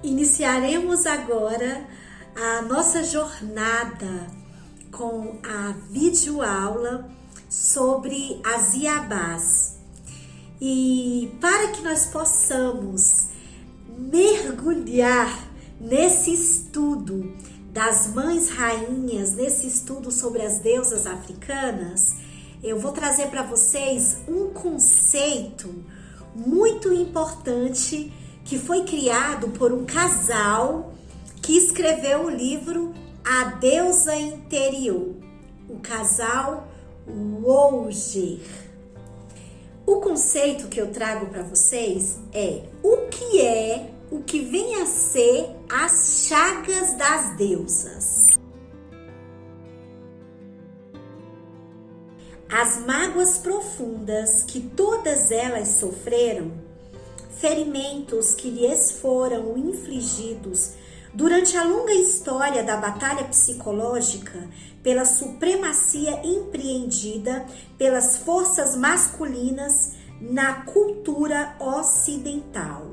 Iniciaremos agora a nossa jornada com a videoaula sobre as Iabás. E para que nós possamos mergulhar nesse estudo das mães rainhas, nesse estudo sobre as deusas africanas, eu vou trazer para vocês um conceito muito importante que foi criado por um casal que escreveu o livro A Deusa Interior, o casal Woger. O conceito que eu trago para vocês é o que vem a ser as chagas das deusas. As mágoas profundas que todas elas sofreram, ferimentos que lhes foram infligidos durante a longa história da batalha psicológica pela supremacia empreendida pelas forças masculinas na cultura ocidental.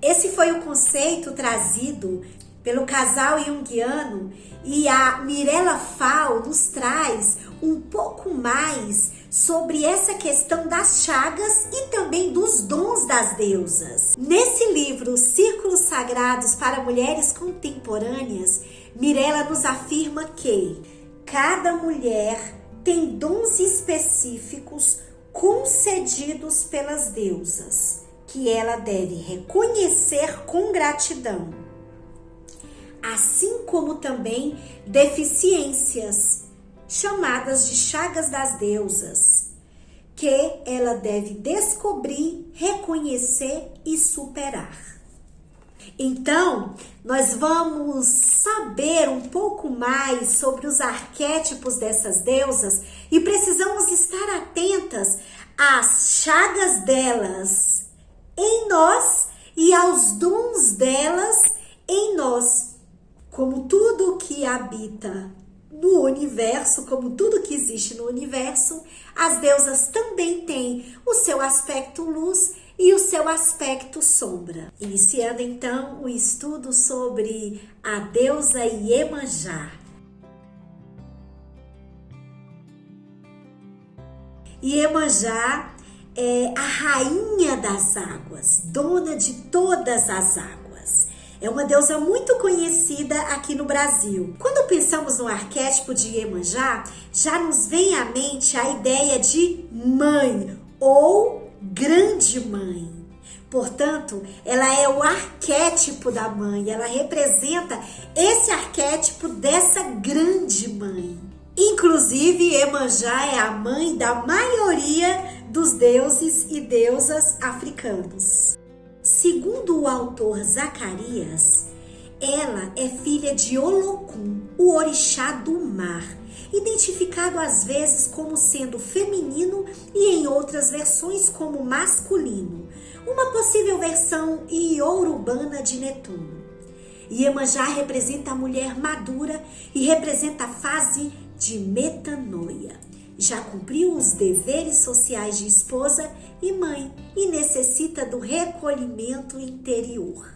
Esse foi o conceito trazido pelo casal junguiano, e a Mirella Fall nos traz um pouco mais sobre essa questão das chagas e também dos dons das deusas. Nesse livro, Círculos Sagrados para Mulheres Contemporâneas, Mirella nos afirma que cada mulher tem dons específicos concedidos pelas deusas, que ela deve reconhecer com gratidão, assim como também deficiências, chamadas de chagas das deusas, que ela deve descobrir, reconhecer e superar. Então, nós vamos saber um pouco mais sobre os arquétipos dessas deusas e precisamos estar atentas às chagas delas em nós e aos dons delas em nós. Como tudo que habita no universo, como tudo que existe no universo, as deusas também têm o seu aspecto luz e o seu aspecto sombra. Iniciando então o estudo sobre a deusa Iemanjá. Iemanjá é a rainha das águas, dona de todas as águas. É uma deusa muito conhecida aqui no Brasil. Quando pensamos no arquétipo de Iemanjá, já nos vem à mente a ideia de mãe ou grande mãe. Portanto, ela é o arquétipo da mãe, ela representa esse arquétipo dessa grande mãe. Inclusive, Iemanjá é a mãe da maioria dos deuses e deusas africanos. Segundo o autor Zacarias, ela é filha de Olokun, o orixá do mar, identificado às vezes como sendo feminino e em outras versões como masculino, uma possível versão iorubana de Netuno. Iemanjá representa a mulher madura e representa a fase de metanoia. Já cumpriu os deveres sociais de esposa e mãe e necessita do recolhimento interior.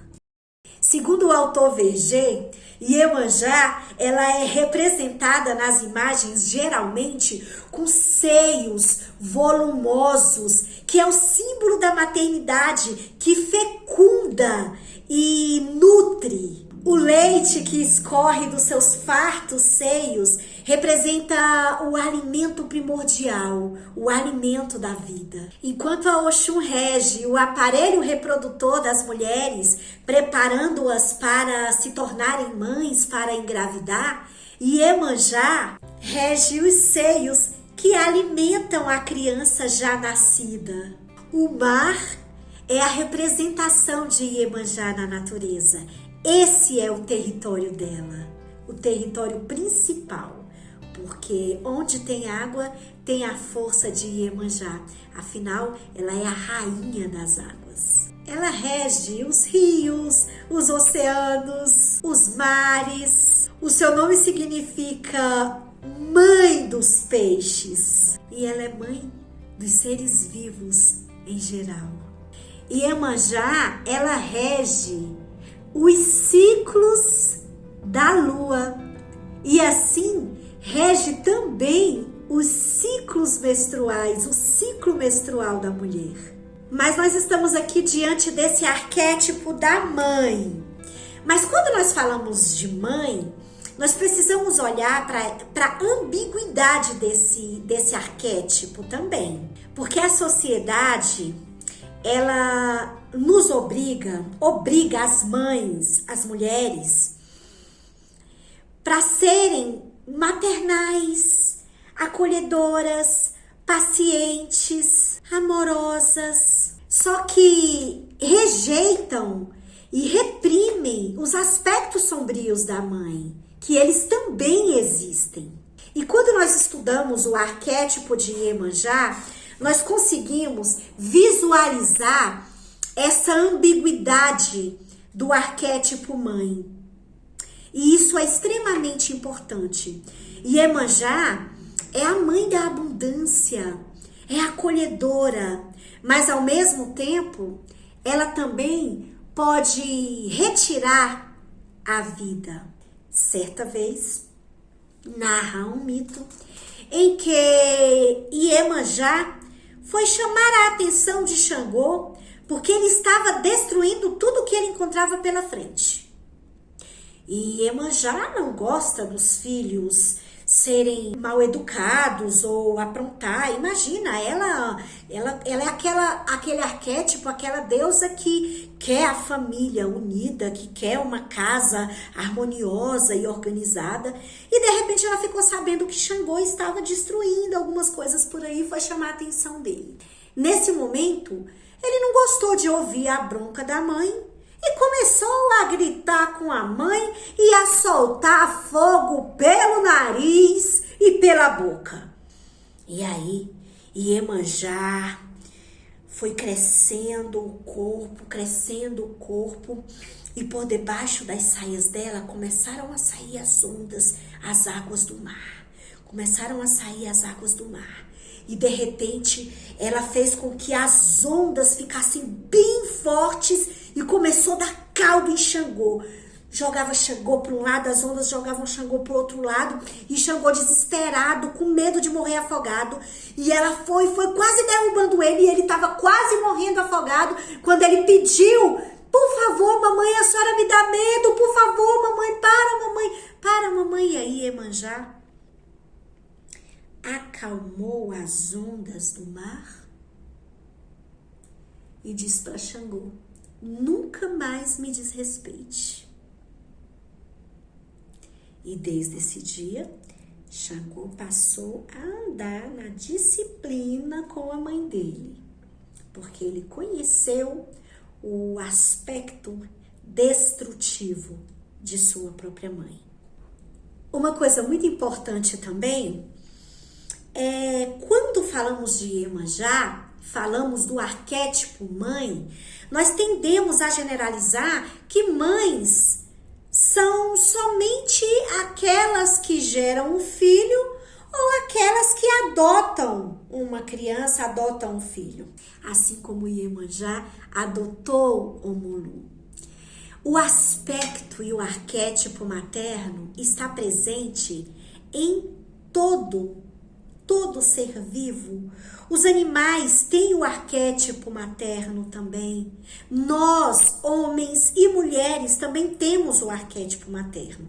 Segundo o autor Verger, Iemanjá ela é representada nas imagens geralmente com seios volumosos, que é o símbolo da maternidade que fecunda e nutre. O leite que escorre dos seus fartos seios representa o alimento primordial, o alimento da vida. Enquanto a Oxum rege o aparelho reprodutor das mulheres, preparando-as para se tornarem mães, para engravidar, Iemanjá rege os seios que alimentam a criança já nascida. O mar é a representação de Iemanjá na natureza. Esse é o território dela, o território principal, porque onde tem água tem a força de Iemanjá, afinal ela é a rainha das águas. Ela rege os rios, os oceanos, os mares. O seu nome significa mãe dos peixes e ela é mãe dos seres vivos em geral. Iemanjá, ela rege os ciclos da lua e assim rege também os ciclos menstruais, o ciclo menstrual da mulher. Mas nós estamos aqui diante desse arquétipo da mãe. Mas quando nós falamos de mãe, nós precisamos olhar para a ambiguidade desse arquétipo também. Porque a sociedade, ela nos obriga as mães, as mulheres, para serem maternais, acolhedoras, pacientes, amorosas. Só que rejeitam e reprimem os aspectos sombrios da mãe, que eles também existem. E quando nós estudamos o arquétipo de Iemanjá, nós conseguimos visualizar essa ambiguidade do arquétipo mãe. E isso é extremamente importante. Iemanjá é a mãe da abundância, é acolhedora, mas ao mesmo tempo, ela também pode retirar a vida. Certa vez, narra um mito em que Iemanjá foi chamar a atenção de Xangô porque ele estava destruindo tudo que ele encontrava pela frente. E Iemanjá não gosta dos filhos serem mal educados ou aprontar. Imagina, ela é aquele arquétipo, aquela deusa que quer a família unida, que quer uma casa harmoniosa e organizada. E de repente ela ficou sabendo que Xangô estava destruindo algumas coisas por aí, foi chamar a atenção dele. Nesse momento, ele não gostou de ouvir a bronca da mãe e começou a gritar com a mãe e a soltar fogo pelo nariz e pela boca. E aí, Iemanjá foi crescendo o corpo, e por debaixo das saias dela começaram a sair as ondas, as águas do mar. Começaram a sair as águas do mar. E de repente, ela fez com que as ondas ficassem bem fortes e começou a dar caldo em Xangô. Jogava Xangô para um lado, as ondas jogavam Xangô para o outro lado. E Xangô desesperado, com medo de morrer afogado. E ela foi quase derrubando ele. E ele estava quase morrendo afogado. Quando ele pediu, por favor, mamãe, a senhora me dá medo. Por favor, mamãe, para, mamãe. Para, mamãe. E aí, Iemanjá acalmou as ondas do mar e disse para Xangô: nunca mais me desrespeite. E desde esse dia, Xangô passou a andar na disciplina com a mãe dele, porque ele conheceu o aspecto destrutivo de sua própria mãe. Uma coisa muito importante também quando falamos de Iemanjá, falamos do arquétipo mãe, nós tendemos a generalizar que mães são somente aquelas que geram um filho ou aquelas que adotam uma criança, adotam um filho. Assim como Iemanjá adotou Omulu. O aspecto e o arquétipo materno está presente em todo ser vivo. Os animais têm o arquétipo materno também. Nós, homens e mulheres, também temos o arquétipo materno.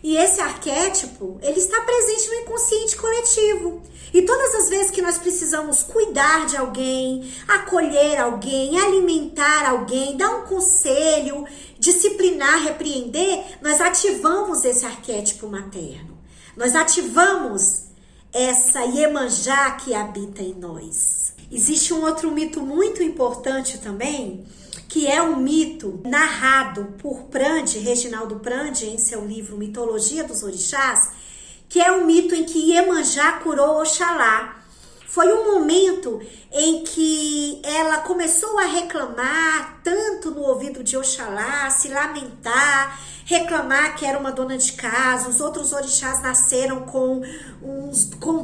E esse arquétipo, ele está presente no inconsciente coletivo. E todas as vezes que nós precisamos cuidar de alguém, acolher alguém, alimentar alguém, dar um conselho, disciplinar, repreender, nós ativamos esse arquétipo materno. Nós ativamos essa Iemanjá que habita em nós. Existe um outro mito muito importante também, que é um mito narrado por Reginaldo Prandi, em seu livro Mitologia dos Orixás, que é um mito em que Iemanjá curou Oxalá. Foi um momento em que ela começou a reclamar tanto no ouvido de Oxalá, se lamentar, reclamar que era uma dona de casa. Os outros orixás nasceram com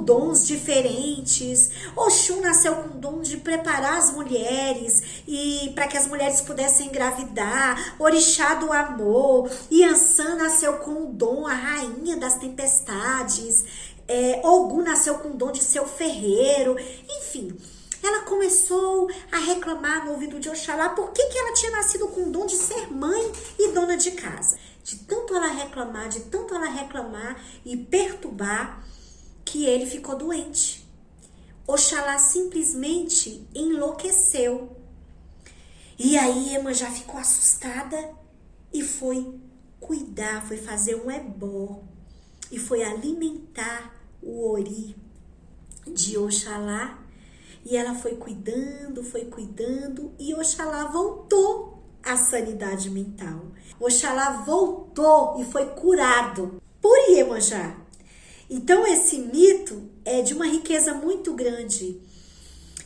dons diferentes. Oxum nasceu com o dom de preparar as mulheres e para que as mulheres pudessem engravidar. Orixá do amor. Iansã nasceu com o dom, a rainha das tempestades. Ogum nasceu com o dom de ser o ferreiro. Enfim, ela começou a reclamar no ouvido de Oxalá por que ela tinha nascido com o dom de ser mãe e dona de casa. De tanto ela reclamar e perturbar, que ele ficou doente. Oxalá simplesmente enlouqueceu. E aí Iemanjá ficou assustada e foi cuidar, foi fazer um ebó e foi alimentar o ori de Oxalá. E ela foi cuidando e Oxalá voltou à sanidade mental. Oxalá voltou e foi curado por Iemanjá. Então esse mito é de uma riqueza muito grande,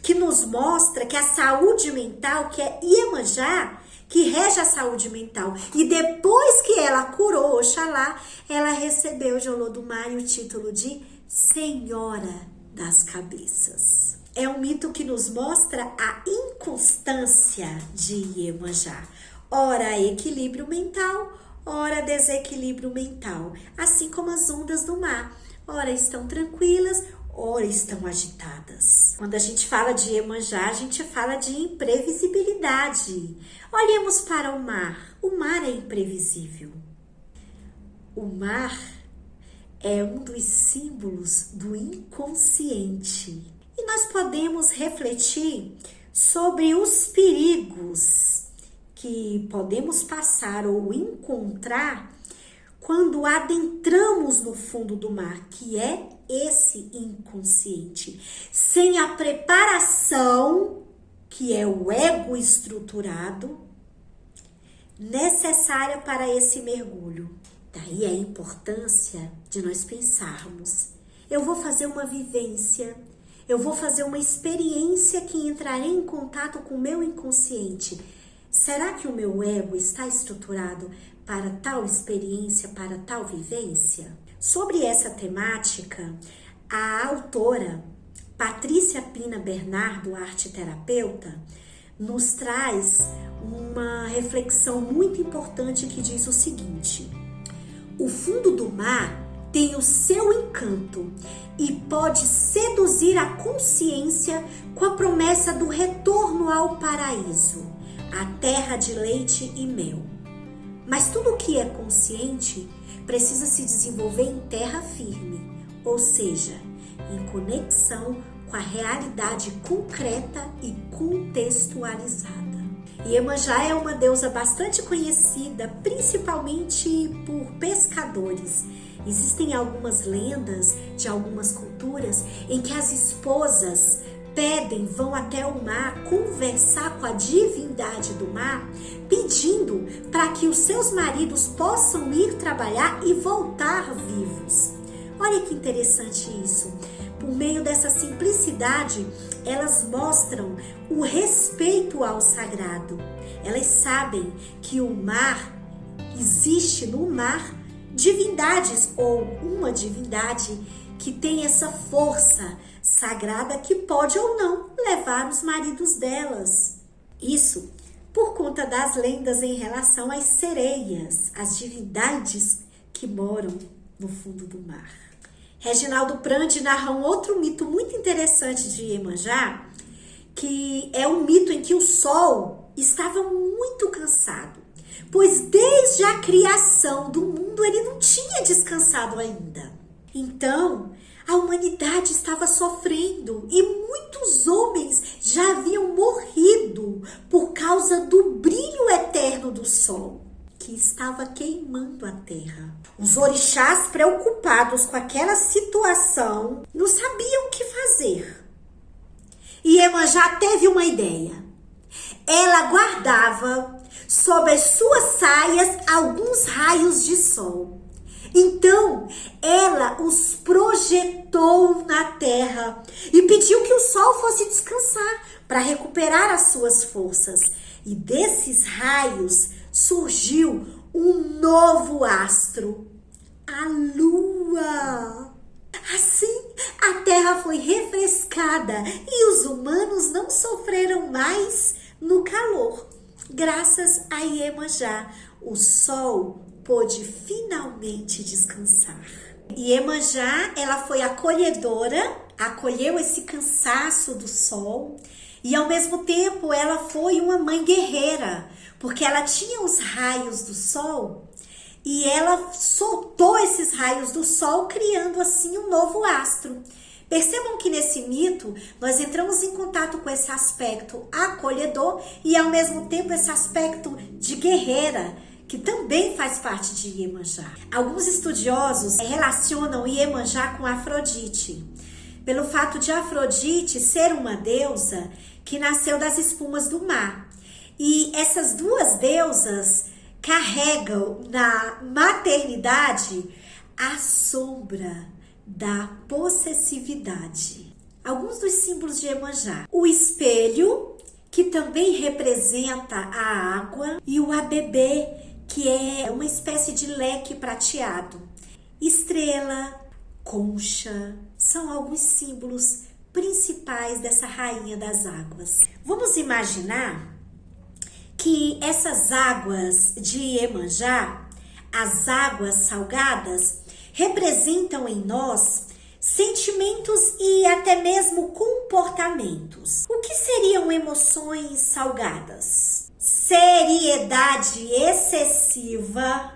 que nos mostra que a saúde mental, que é Iemanjá, que rege a saúde mental. E depois que ela curou Oxalá, ela recebeu de Olodumare o título de Senhora das Cabeças. É um mito que nos mostra a inconstância de Iemanjá. Ora equilíbrio mental, ora desequilíbrio mental. Assim como as ondas do mar. Ora estão tranquilas, ora estão agitadas. Quando a gente fala de Iemanjá, a gente fala de imprevisibilidade. Olhemos para o mar. O mar é imprevisível. O mar é um dos símbolos do inconsciente. E nós podemos refletir sobre os perigos que podemos passar ou encontrar quando adentramos no fundo do mar, que é esse inconsciente. Sem a preparação, que é o ego estruturado, necessária para esse mergulho. Daí a importância de nós pensarmos: eu vou fazer uma vivência, eu vou fazer uma experiência que entrarei em contato com o meu inconsciente. Será que o meu ego está estruturado para tal experiência, para tal vivência? Sobre essa temática, a autora Patrícia Pina Bernardo, arteterapeuta, nos traz uma reflexão muito importante que diz o seguinte: o fundo do mar tem o seu encanto e pode seduzir a consciência com a promessa do retorno ao paraíso, a terra de leite e mel. Mas tudo o que é consciente precisa se desenvolver em terra firme, ou seja, em conexão com a realidade concreta e contextualizada. Iemanjá é uma deusa bastante conhecida, principalmente por pescadores. Existem algumas lendas de algumas culturas em que as esposas vão até o mar conversar com a divindade do mar, pedindo para que os seus maridos possam ir trabalhar e voltar vivos. Olha que interessante isso. Por meio dessa simplicidade, elas mostram o respeito ao sagrado. Elas sabem que o mar, existe no mar divindades ou uma divindade que tem essa força sagrada que pode ou não levar os maridos delas. Isso por conta das lendas em relação às sereias, as divindades que moram no fundo do mar. Reginaldo Prandi narra um outro mito muito interessante de Iemanjá, que é um mito em que o sol estava muito cansado, pois desde a criação do mundo ele não tinha descansado ainda. Então, a humanidade estava sofrendo e muitos homens já haviam morrido por causa do brilho eterno do sol, que estava queimando a terra. Os orixás, preocupados com aquela situação, não sabiam o que fazer. E Iemanjá teve uma ideia. Ela guardava sob as suas saias alguns raios de sol. Então, ela os projetou na terra e pediu que o sol fosse descansar para recuperar as suas forças. E desses raios surgiu um novo astro, a Lua. Assim, a Terra foi refrescada e os humanos não sofreram mais no calor. Graças a Iemanjá, o Sol pôde finalmente descansar. Iemanjá, ela foi acolhedora, acolheu esse cansaço do Sol e ao mesmo tempo ela foi uma mãe guerreira, porque ela tinha os raios do Sol e ela soltou esses raios do Sol, criando assim um novo astro. Percebam que nesse mito nós entramos em contato com esse aspecto acolhedor e ao mesmo tempo esse aspecto de guerreira, que também faz parte de Iemanjá. Alguns estudiosos relacionam Iemanjá com Afrodite, pelo fato de Afrodite ser uma deusa que nasceu das espumas do mar. E essas duas deusas carregam na maternidade a sombra da possessividade. Alguns dos símbolos de Iemanjá: o espelho, que também representa a água, e o abebê, que é uma espécie de leque prateado. Estrela, concha, são alguns símbolos principais dessa rainha das águas. Vamos imaginar que essas águas de Iemanjá, as águas salgadas, representam em nós sentimentos e até mesmo comportamentos. O que seriam emoções salgadas? Seriedade excessiva,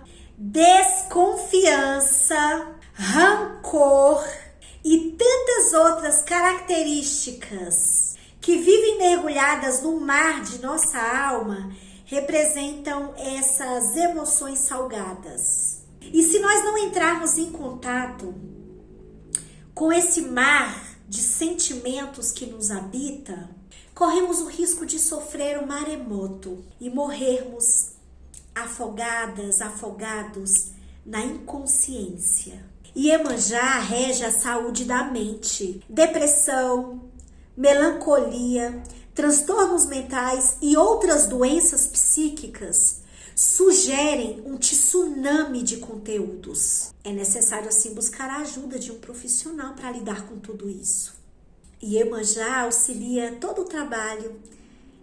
desconfiança, rancor e tantas outras características que vivem mergulhadas no mar de nossa alma representam essas emoções salgadas. E se nós não entrarmos em contato com esse mar de sentimentos que nos habita, corremos o risco de sofrer um maremoto e morrermos afogadas, afogados na inconsciência. Iemanjá rege a saúde da mente, depressão, melancolia, transtornos mentais e outras doenças psíquicas sugerem um tsunami de conteúdos. É necessário assim buscar a ajuda de um profissional para lidar com tudo isso. Iemanjá auxilia todo o trabalho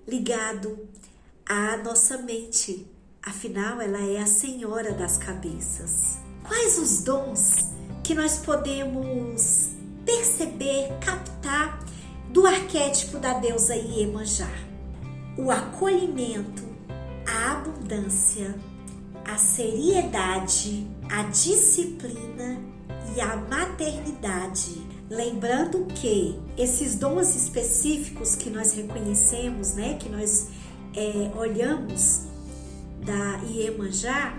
ligado à nossa mente. Afinal, ela é a senhora das cabeças. Quais os dons que nós podemos perceber, captar do arquétipo da deusa Iemanjá? O acolhimento, a abundância, a seriedade, a disciplina e a maternidade. Lembrando que esses dons específicos que nós reconhecemos, né, que nós olhamos da Iemanjá,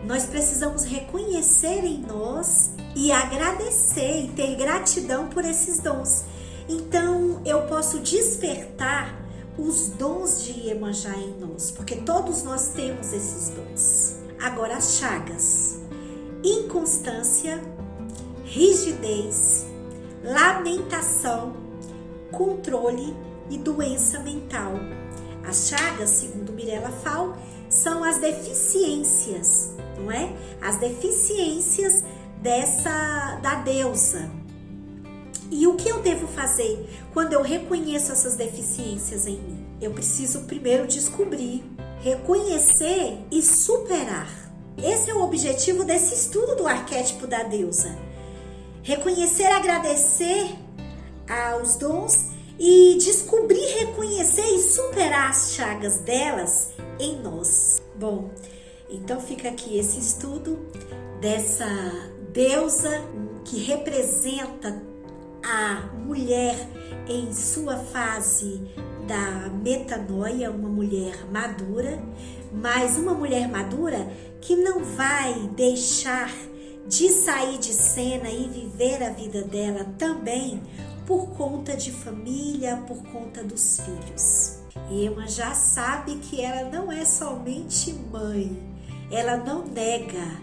nós precisamos reconhecer em nós e agradecer e ter gratidão por esses dons. Então, eu posso despertar os dons de Iemanjá em nós, porque todos nós temos esses dons. Agora, as chagas: inconstância, rigidez, lamentação, controle e doença mental. As chagas, segundo Mirella Fall, são as deficiências, não é? As deficiências da deusa. E o que eu devo fazer quando eu reconheço essas deficiências em mim? Eu preciso primeiro descobrir, reconhecer e superar. Esse é o objetivo desse estudo do arquétipo da deusa. Reconhecer, agradecer aos dons e descobrir, reconhecer e superar as chagas delas em nós. Bom, então fica aqui esse estudo dessa deusa que representa a mulher em sua fase da metanoia, uma mulher madura, mas uma mulher madura que não vai deixar de sair de cena e viver a vida dela também por conta de família, por conta dos filhos. Iemanjá sabe que ela não é somente mãe, ela não nega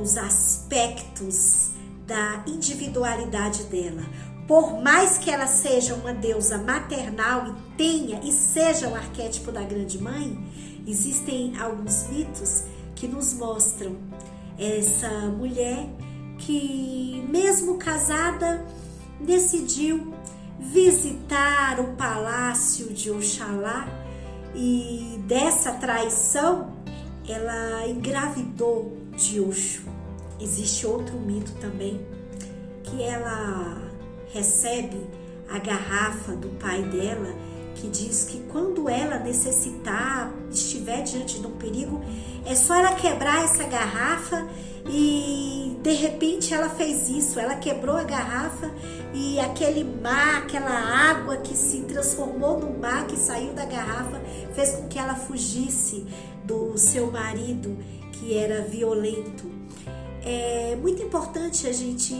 os aspectos da individualidade dela. Por mais que ela seja uma deusa maternal e tenha e seja o arquétipo da grande mãe, existem alguns mitos que nos mostram essa mulher que, mesmo casada, decidiu visitar o palácio de Oxalá, e dessa traição ela engravidou de Oxum. Existe outro mito também, que ela recebe a garrafa do pai dela, que diz que quando ela necessitar, estiver diante de um perigo, é só ela quebrar essa garrafa. E de repente ela fez isso, ela quebrou a garrafa e aquele mar, aquela água que se transformou no mar, que saiu da garrafa, fez com que ela fugisse do seu marido, que era violento. É muito importante a gente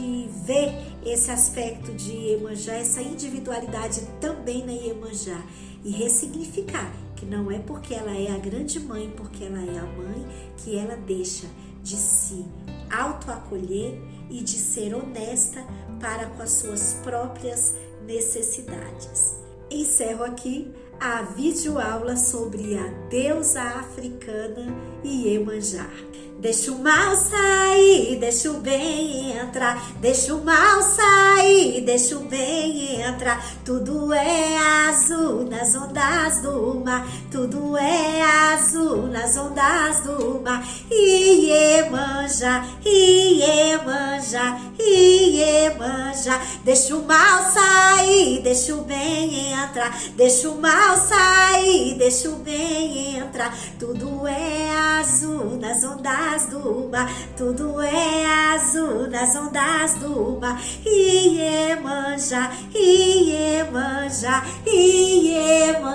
ver esse aspecto de Iemanjá, essa individualidade também na Iemanjá, e ressignificar que não é porque ela é a grande mãe, porque ela é a mãe, que ela deixa de se autoacolher e de ser honesta para com as suas próprias necessidades. Encerro aqui a videoaula sobre a deusa africana Iemanjá. Deixa o mal sair, deixa o bem entrar. Deixa o mal sair, deixa o bem entrar. Tudo é azul nas ondas do mar. Tudo é azul nas ondas do mar. Iemanjá, Iemanjá, Iemanjá. Deixa o mal sair, deixa o bem entrar. Deixa o mal sair, deixa o bem entrar. Tudo é azul nas ondas do mar, tudo é azul nas ondas do mar. Iemanjá, Iemanjá, Iemanjá.